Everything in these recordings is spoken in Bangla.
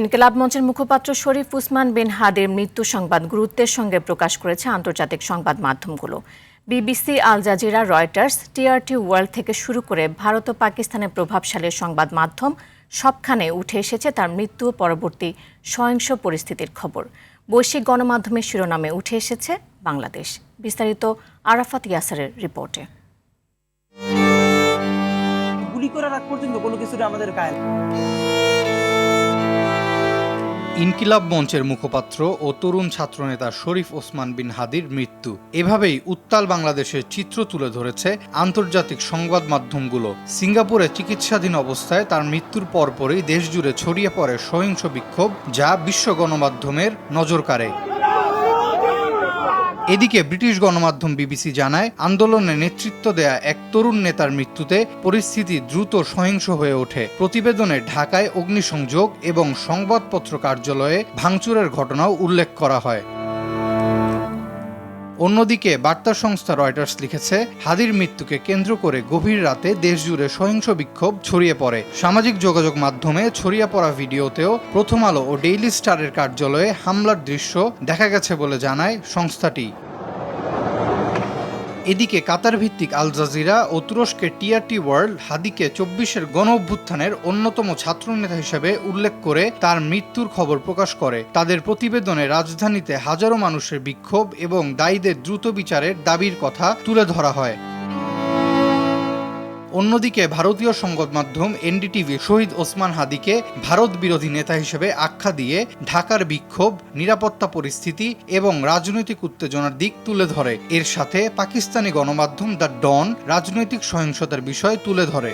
ইনকিলাব মঞ্চের মুখপাত্র শরীফ ওসমান বিন হাদির মৃত্যু সংবাদ গুরুত্বের সঙ্গে প্রকাশ করেছে আন্তর্জাতিক সংবাদ মাধ্যমগুলো। BBC, Al Jazeera, Reuters, TRT World থেকে শুরু করে ভারত ও পাকিস্তানের প্রভাবশালী সংবাদ মাধ্যম সবখানে উঠে এসেছে তার মৃত্যু পরবর্তী সহিংস পরিস্থিতির খবর। বৈশ্বিক গণমাধ্যমের শিরোনামে উঠে এসেছে বাংলাদেশ। বিস্তারিত আরাফাত ইয়াসারের রিপোর্টে। গুলি করার আগ পর্যন্ত কোনো কিছু আমাদের কায়েম। ইনকিলাব মঞ্চের মুখপাত্র ও তরুণ ছাত্রনেতা শরীফ ওসমান বিন হাদির মৃত্যু এভাবেই উত্তাল বাংলাদেশের চিত্র তুলে ধরেছে আন্তর্জাতিক সংবাদ মাধ্যমগুলো। সিঙ্গাপুরে চিকিৎসাধীন অবস্থায় তার মৃত্যুর পরপরই দেশজুড়ে ছড়িয়ে পড়ে সহিংস বিক্ষোভ, যা বিশ্ব গণমাধ্যমের নজর কাড়ে। এদিকে ব্রিটিশ গণমাধ্যম বিবিসি জানায়, আন্দোলনে নেতৃত্ব দেয়া এক তরুণ নেতার মৃত্যুতে পরিস্থিতি দ্রুত সহিংস হয়ে ওঠে। প্রতিবেদনে ঢাকায় অগ্নিসংযোগ এবং সংবাদপত্র কার্যালয়ে ভাঙচুরের ঘটনাও উল্লেখ করা হয়। অন্যদিকে বার্তা সংস্থা রয়টার্স লিখেছে, হাদির মৃত্যুকে কেন্দ্র করে গভীর রাতে দেশজুড়ে সহিংস বিক্ষোভ ছড়িয়ে পড়ে। সামাজিক যোগাযোগ মাধ্যমে ছড়িয়ে পড়া ভিডিওতেও প্রথম আলো ও ডেইলি স্টারের কার্যালয়ে হামলার দৃশ্য দেখা গেছে বলে জানায় সংস্থাটি। এদিকে কাতার ভিত্তিক আল জাজিরা ও তুরস্কের টিআরটি ওয়ার্ল্ড হাদিকে ২৪-এর গণ অভ্যুত্থানের অন্যতম ছাত্রনেতা হিসেবে উল্লেখ করে তার মৃত্যুর খবর প্রকাশ করে। তাদের প্রতিবেদনে রাজধানীতে হাজারো মানুষের বিক্ষোভ এবং দায়ীদের দ্রুত বিচারের দাবির কথা তুলে ধরা হয়। অন্যদিকে ভারতীয় সংবাদ মাধ্যম এনডিটিভি শহীদ ওসমান হাদিকে ভারত বিরোধী নেতা হিসেবে আখ্যা দিয়ে ঢাকার বিক্ষোভ, নিরাপত্তা পরিস্থিতি এবং রাজনৈতিক উত্তেজনার দিক তুলে ধরে। এর সাথে পাকিস্তানি গণমাধ্যম দ্য ডন রাজনৈতিক সহিংসতার বিষয় তুলে ধরে।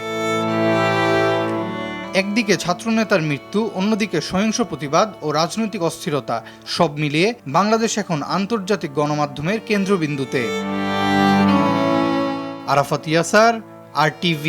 একদিকে ছাত্রনেতার মৃত্যু, অন্যদিকে সহিংস প্রতিবাদ ও রাজনৈতিক অস্থিরতা, সব মিলিয়ে বাংলাদেশ এখন আন্তর্জাতিক গণমাধ্যমের কেন্দ্রবিন্দুতে। আরাফাত ইয়াসার, RTV।